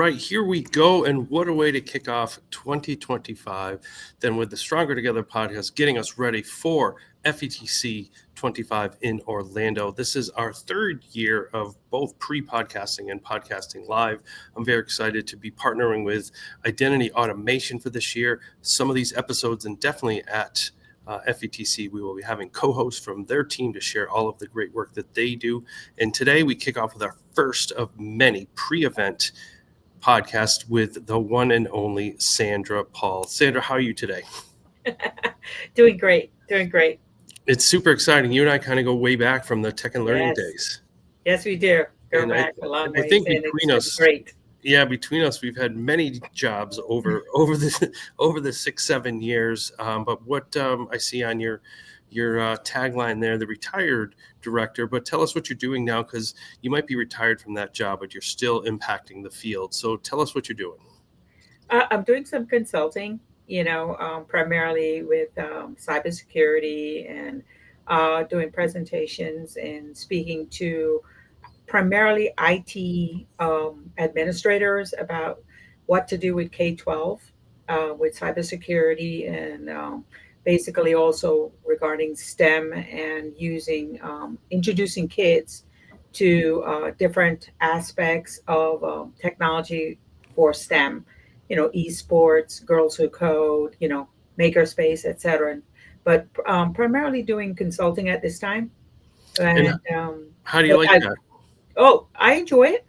right, here we go. And what a way to kick off 2025 than with the Stronger Together podcast, getting us ready for FETC 25 in Orlando. This is our third year of both pre-podcasting and podcasting live. I'm very excited to be partnering with Identity Automation for this year. Some of these episodes, and definitely at FETC, we will be having co-hosts from their team to share all of the great work that they do. And today we kick off with our first of many pre-event podcast with the one and only Sandra Paul. Sandra, how are you today? Doing great. It's super exciting. You and I kind of go way back from the tech and learning days. Yes, we do. Go And back a long I way. think between us, great. yeah, between us, we've had many jobs over the 6-7 years. But what I see on your tagline there, the retired director, but tell us what you're doing now, because you might be retired from that job, but you're still impacting the field. So tell us what you're doing. I'm doing some consulting, primarily with cybersecurity and doing presentations and speaking to primarily IT administrators about what to do with K-12, with cybersecurity, and basically also regarding STEM and introducing kids to different aspects of technology for STEM, esports, girls who code, makerspace, etc. But primarily doing consulting at this time. And how do you like that? Oh, I enjoy it.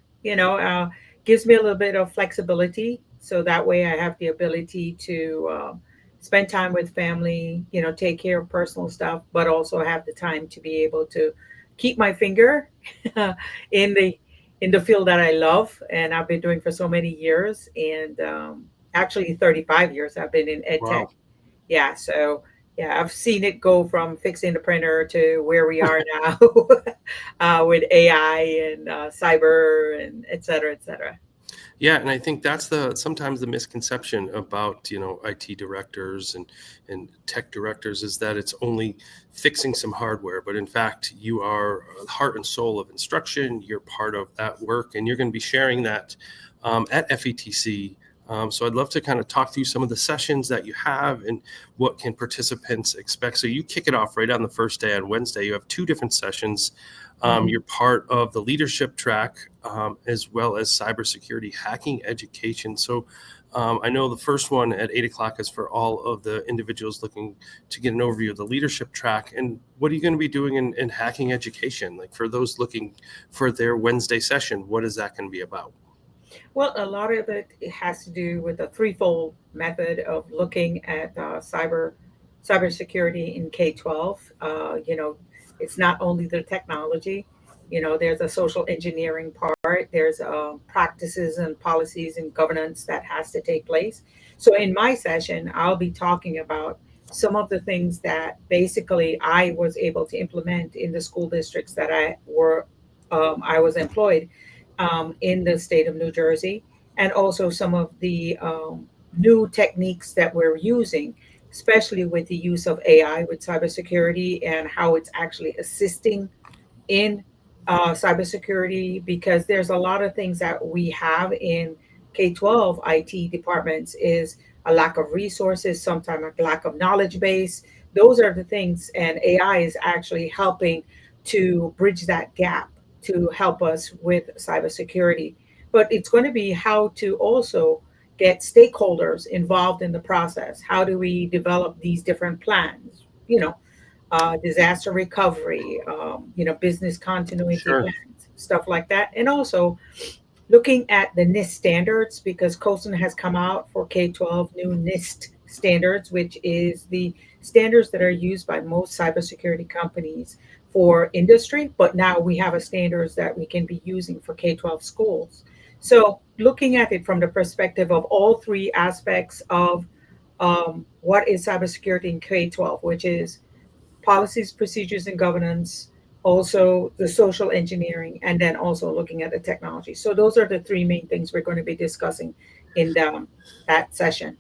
Gives me a little bit of flexibility, so that way I have the ability to spend time with family, take care of personal stuff, but also have the time to be able to keep my finger in the field that I love and I've been doing for so many years, and actually 35 years I've been in ed tech. Wow. Yeah, so yeah, I've seen it go from fixing the printer to where we are now with AI and cyber and et cetera, et cetera. Yeah, and I think that's sometimes the misconception about IT directors and tech directors is that it's only fixing some hardware, but in fact you are the heart and soul of instruction. You're part of that work, and you're going to be sharing that at FETC. So I'd love to kind of talk through some of the sessions that you have and what can participants expect. So you kick it off right on the first day on Wednesday. You have 2 different sessions. You're part of the leadership track, as well as cybersecurity hacking education. So I know the first one at 8:00 is for all of the individuals looking to get an overview of the leadership track. And what are you going to be doing in hacking education? Like for those looking for their Wednesday session, what is that going to be about? Well, a lot of it has to do with a threefold method of looking at cybersecurity in K-12. It's not only the technology. There's a social engineering part. There's practices and policies and governance that has to take place. So in my session, I'll be talking about some of the things that basically I was able to implement in the school districts that I was employed in the state of New Jersey, and also some of the new techniques that we're using, especially with the use of AI with cybersecurity and how it's actually assisting in cybersecurity, because there's a lot of things that we have in K-12 IT departments is a lack of resources, sometimes a lack of knowledge base. Those are the things, and AI is actually helping to bridge that gap to help us with cybersecurity. But it's going to be how to also get stakeholders involved in the process. How do we develop these different plans? Disaster recovery, business continuity Sure. plans, stuff like that. And also looking at the NIST standards, because COSN has come out for K-12 new NIST standards, which is the standards that are used by most cybersecurity companies for industry. But now we have a standards that we can be using for K-12 schools. So looking at it from the perspective of all 3 aspects of what is cybersecurity in K-12, which is policies, procedures, and governance, also the social engineering, and then also looking at the technology. So those are the 3 main things we're going to be discussing in that session.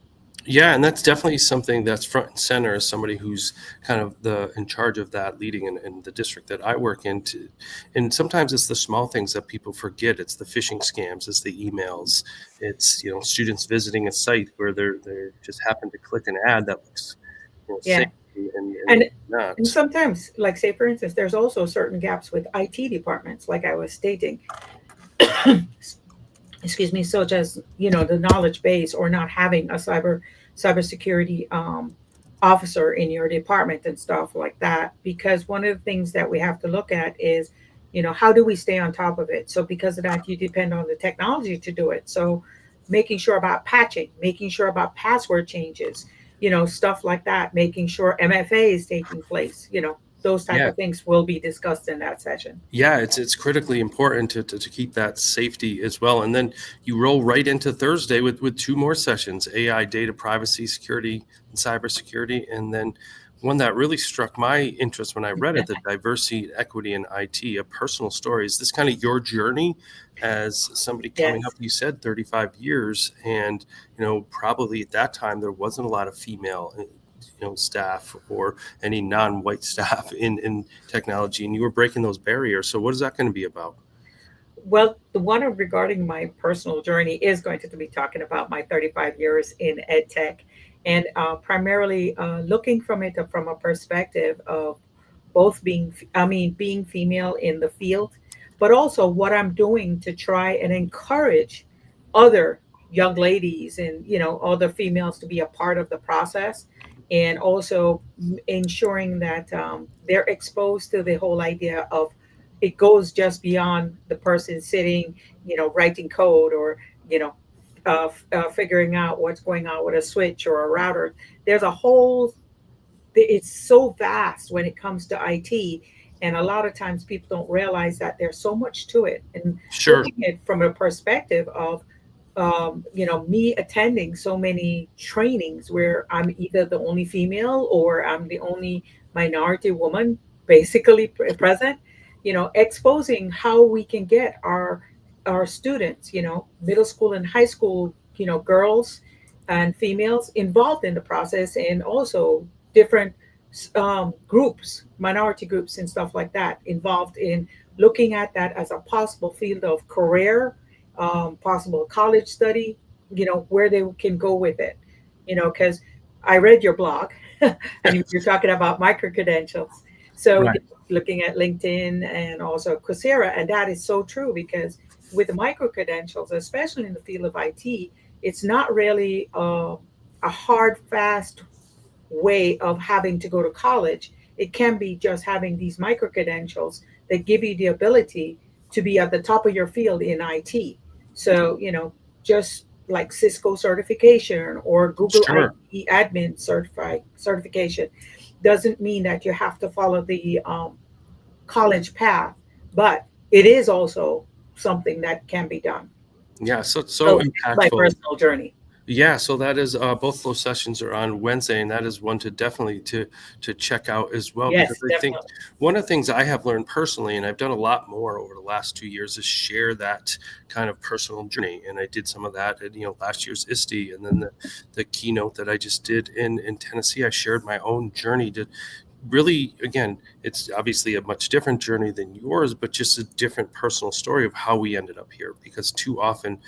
Yeah, and that's definitely something that's front and center as somebody who's kind of the in charge of that, leading in the district that I work in. And sometimes it's the small things that people forget. It's the phishing scams, it's the emails, it's students visiting a site where they just happen to click an ad that looks safe Yeah. and And maybe and not. sometimes, like say for instance, there's also certain gaps with IT departments, like I was stating, excuse me, such as the knowledge base or not having a cybersecurity officer in your department and stuff like that. Because one of the things that we have to look at is, how do we stay on top of it? So because of that, you depend on the technology to do it. So making sure about patching, making sure about password changes, stuff like that, making sure MFA is taking place, those type Yeah, of things will be discussed in that session. yeah, it's critically important to keep that safety as well. And then you roll right into Thursday with two more sessions: AI, data privacy, security, and cybersecurity. And then one that really struck my interest when I read it, the diversity, equity, and IT, a personal story. Is this kind of your journey as somebody coming up? Yes. You said 35 years, and probably at that time there wasn't a lot of female staff or any non-white staff in technology, and you were breaking those barriers. So what is that going to be about? Well, the one regarding my personal journey is going to be talking about my 35 years in ed tech, and primarily looking from it from a perspective of both being female in the field, but also what I'm doing to try and encourage other young ladies and other females to be a part of the process, and also ensuring that they're exposed to the whole idea of it goes just beyond the person sitting, writing code or figuring out what's going on with a switch or a router. There's a whole it's so vast when it comes to IT. And a lot of times people don't realize that there's so much to it. And Sure. looking at it from a perspective of, me attending so many trainings where I'm either the only female or I'm the only minority woman basically present, exposing how we can get our students, middle school and high school, girls and females involved in the process, and also different groups, minority groups, and stuff like that involved in looking at that as a possible field of career, possible college study, where they can go with it. Because I read your blog and you're talking about micro credentials. So, Right. looking at LinkedIn and also Coursera, and that is so true because with the micro credentials, especially in the field of IT, it's not really a hard, fast way of having to go to college. It can be just having these micro credentials that give you the ability to be at the top of your field in IT. So, just like Cisco certification or Google Sure. IT admin certification doesn't mean that you have to follow the college path, but it is also something that can be done. Yeah, so it's so So, my impactful. personal journey. Yeah, so that is both those sessions are on Wednesday, and that is one to definitely to check out as well, because Yes, I think definitely. one of the things I have learned personally, and I've done a lot more over the last 2 years, is share that kind of personal journey. And I did some of that at last year's ISTE, and then the keynote that I just did in Tennessee. I shared my own journey to really, again, it's obviously a much different journey than yours, but just a different personal story of how we ended up here, because too often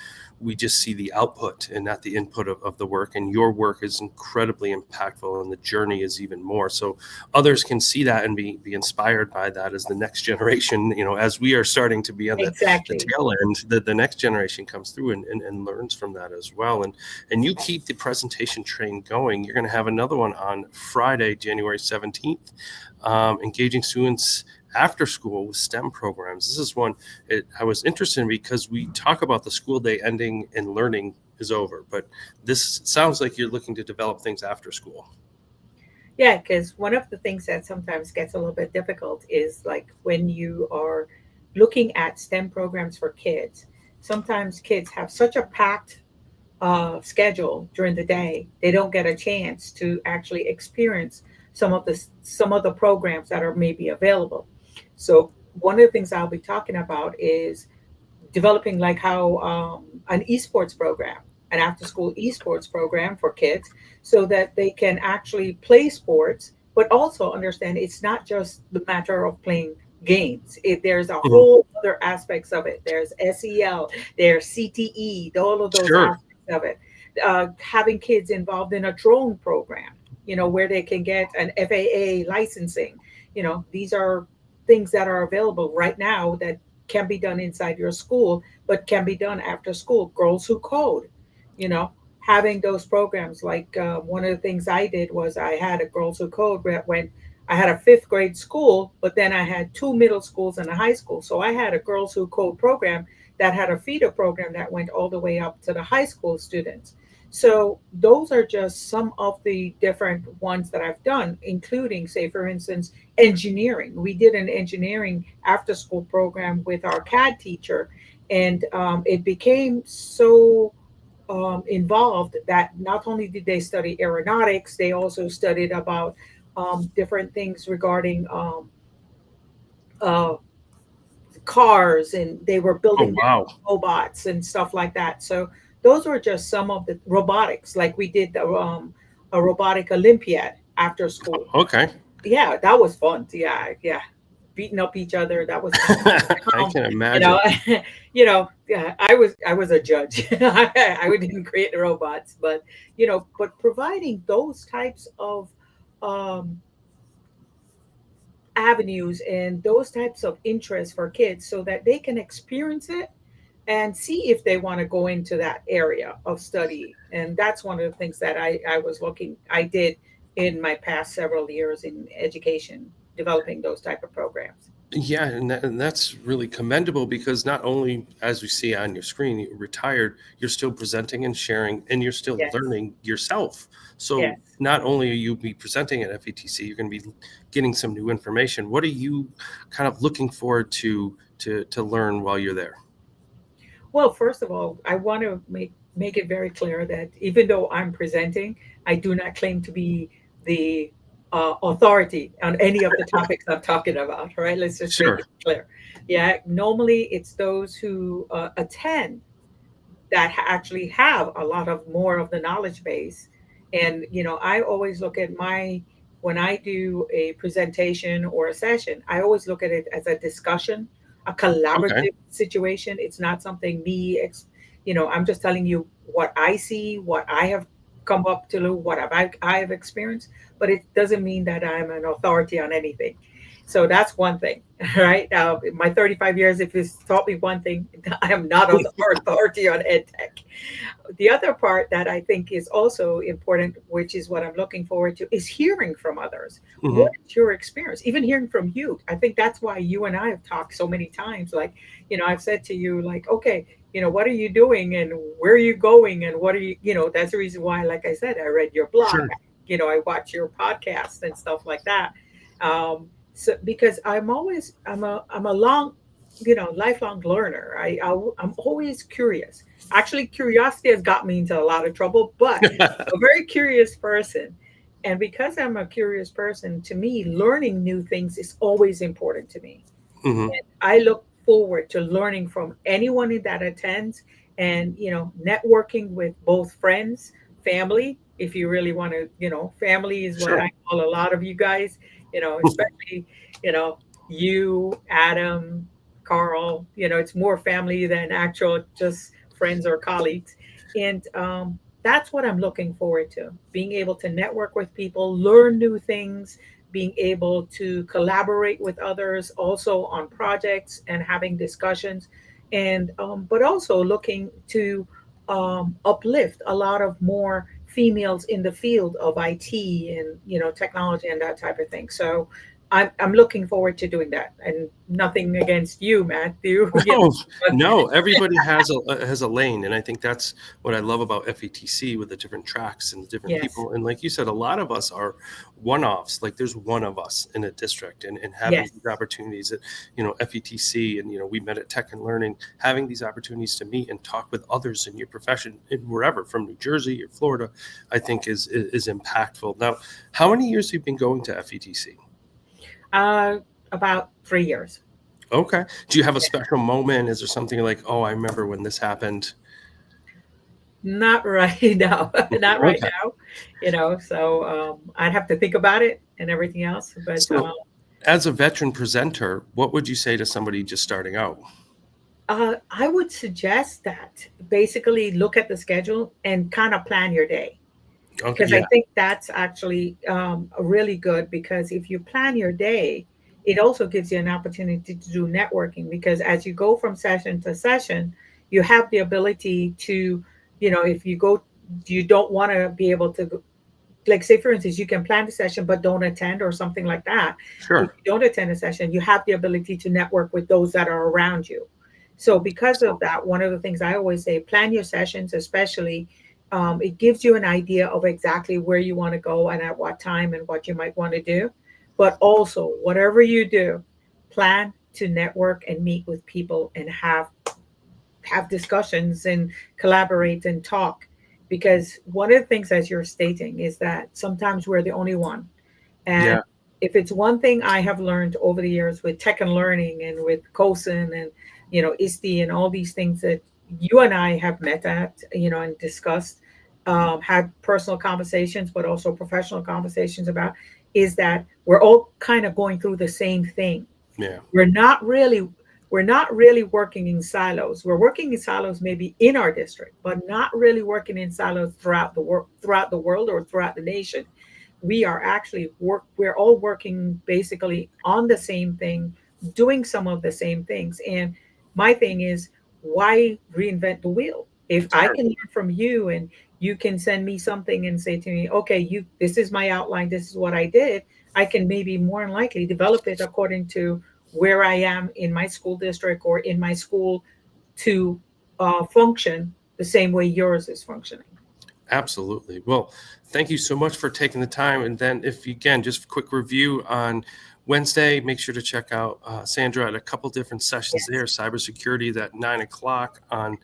we just see the output and not the input of the work. And your work is incredibly impactful, and the journey is even more so. Others can see that and be inspired by that as the next generation, as we are starting to be on the Exactly. tail end, the next generation comes through and learns from that as well. And you keep the presentation train going. You're going to have another one on Friday, January 17th, engaging students after school with STEM programs. This is one I was interested in because we talk about the school day ending and learning is over, but this sounds like you're looking to develop things after school. Yeah, because one of the things that sometimes gets a little bit difficult is like when you are looking at STEM programs for kids, sometimes kids have such a packed schedule during the day, they don't get a chance to actually experience some of the programs that are maybe available. So one of the things I'll be talking about is developing like how an esports program. an after school esports program for kids so that they can actually play sports, but also understand it's not just the matter of playing games. There's a Mhm. whole other aspects of it. There's SEL, there's CTE, all of those Sure. aspects of it. Having kids involved in a drone program, where they can get an FAA licensing. These are things that are available right now that can be done inside your school, but can be done after school. Girls Who Code, you know, having those programs. Like one of the things I did was I had a Girls Who Code when I had a fifth grade school, but then I had two middle schools and a high school. So I had a Girls Who Code program that had a feeder program that went all the way up to the high school students. So those are just some of the different ones that I've done, including, say, for instance, engineering. We did an engineering after school program with our CAD teacher, and it became so involved that not only did they study aeronautics, they also studied about different things regarding uh, cars, and they were Oh, building their wow. robots and stuff like that. So those were just some of the robotics. Like we did a robotic Olympiad after school. Okay. Yeah, that was fun. Yeah, yeah, beating up each other. That was fun. I Um, can you know, imagine. yeah, I was a judge. I didn't create the robots, but but providing those types of um, avenues and those types of interests for kids so that they can experience it and see if they want to go into that area of study. And that's one of the things that I did in my past several years in education, developing those type of programs. Yeah, and that's really commendable because not only, as we see on your screen, you're retired, you're still presenting and sharing, and you're still Yes, learning yourself. So yes. not only are you be presenting at FETC, you're going to be getting some new information. What are you kind of looking forward to learn while you're there? Well, first of all, I want to make it very clear that even though I'm presenting, I do not claim to be the authority on any of the topics I'm talking about. All right, let's just make Sure. it clear. Yeah, normally it's those who attend that actually have a lot of more of the knowledge base. And I always look at my when I do a presentation or a session, I always look at it as a discussion, a Okay. collaborative situation. It's not something I'm just telling you what I see, what I have come up to, I have experienced, but it doesn't mean that I'm an authority on anything. So that's one thing, right? Now, my 35 years, if it's taught me one thing, I am not an authority on ed tech. The other part that I think is also important, which is what I'm looking forward to, is hearing from others. What Hmm. is your experience? Even hearing from you. I think that's why you and I have talked so many times. Like, I've said to you, like, okay, what are you doing and where are you going and what are that's the reason why, like I said, I read your blog, Sure. I watch your podcast and stuff like that. So because I'm a lifelong learner. I'm always curious. Actually, curiosity has got me into a lot of trouble, but I'm a very curious person. And because I'm a curious person, to me, learning new things is always important to me. Hmm. And I look forward to learning from anyone that attends and, networking with both friends, family, if you really want to, family is what Sure. I call a lot of you guys, especially, you know, you, Adam, Carl, it's more family than actual just friends or colleagues. And that's what I'm looking forward to, being able to network with people, learn new things, being able to collaborate with others also on projects and having discussions, and but also looking to uplift a lot of more females in the field of IT and technology and that type of thing. So I'm looking forward to doing that, and nothing against you, Matthew. No, But no, everybody has a lane, and I think that's what I love about FETC with the different tracks and the different yes, people. And like you said, a lot of us are one-offs. Like there's one of us in a district, and having yes, these opportunities at FETC, and we met at Tech and Learning, having these opportunities to meet and talk with others in your profession, in wherever from New Jersey or Florida, I think is impactful. Now, how many years have you been going to FETC? uh, about 3 years. Okay. Do you have a special moment? Is there something like, oh, I remember when this happened? Not right now. Not right Okay. now. So I'd have to think about it and everything else. But So, as a veteran presenter, what would you say to somebody just starting out? I would suggest that basically look at the schedule and kind of plan your day, Okay, because I yeah, think that's actually really good, because if you plan your day, it also gives you an opportunity to do networking, because as you go from session to session, you have the ability to, if you don't want to be able to like, say for instance, you can plan the session but don't attend or something like that. If sure. you don't attend a session, you have the ability to network with those that are around you. So because of So, that, one of the things I always say, plan your sessions, especially. It gives you an idea of exactly where you want to go and at what time and what you might want to do. But also, whatever you do, plan to network and meet with people and have discussions and collaborate and talk, because one of the things, as you're stating, is that sometimes we're the only one. And yeah, if it's one thing I have learned over the years with tech and learning and with COSIN and ISTE and all these things that you and I have met at, and discussed, had personal conversations but also professional conversations about, is that we're all kind of going through the same thing. yeah, we're not really we're not really working in silos. We're working in silos maybe in our district, but not really working in silos throughout the world or throughout the nation. We're all working basically on the same thing, doing some of the same things. And my thing is, why reinvent the wheel? If I sure. can learn from you and you can send me something and say to me, okay, this is my outline, this is what I did, I can maybe more than likely develop it according to where I am in my school district or in my school to function the same way yours is functioning. Absolutely. Well, thank you so much for taking the time. And then, if you can, just a quick review on Wednesday, make sure to check out Sandra at a couple different sessions Yes. there. Cybersecurity at 9 o'clock on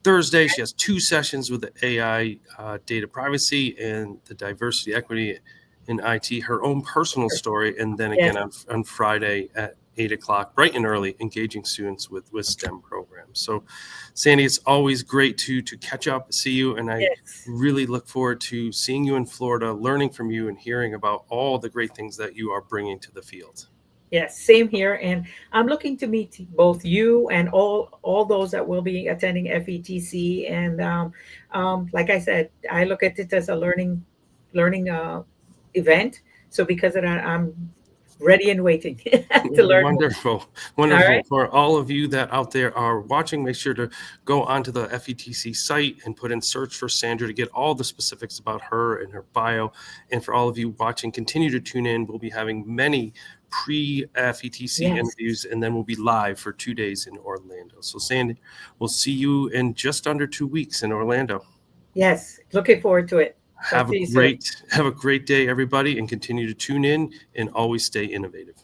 Thursday. She has two sessions with the AI, data privacy, and the diversity, equity in IT, her own personal story. And then Yes. again on Friday at 8 o'clock, bright and early, engaging students with STEM programs. So, Sandy, it's always great to catch up, see you, and I Yes. really look forward to seeing you in Florida, learning from you, and hearing about all the great things that you are bringing to the field. Yes, same here. And I'm looking to meet both you and all those that will be attending FETC. And like I said, I look at it as a learning event. So because of that, I'm ready and waiting to learn more. Wonderful. All Wonderful. right. For all of you that out there are watching, make sure to go onto the FETC site and put in search for Sandra to get all the specifics about her and her bio. And for all of you watching, continue to tune in. We'll be having many pre-FETC Yes. interviews, and then we'll be live for 2 days in Orlando. So, Sandy, we'll see you in just under 2 weeks in Orlando. Yes. Looking forward to it. Talk to you soon. Have a great day, everybody, and continue to tune in and always stay innovative.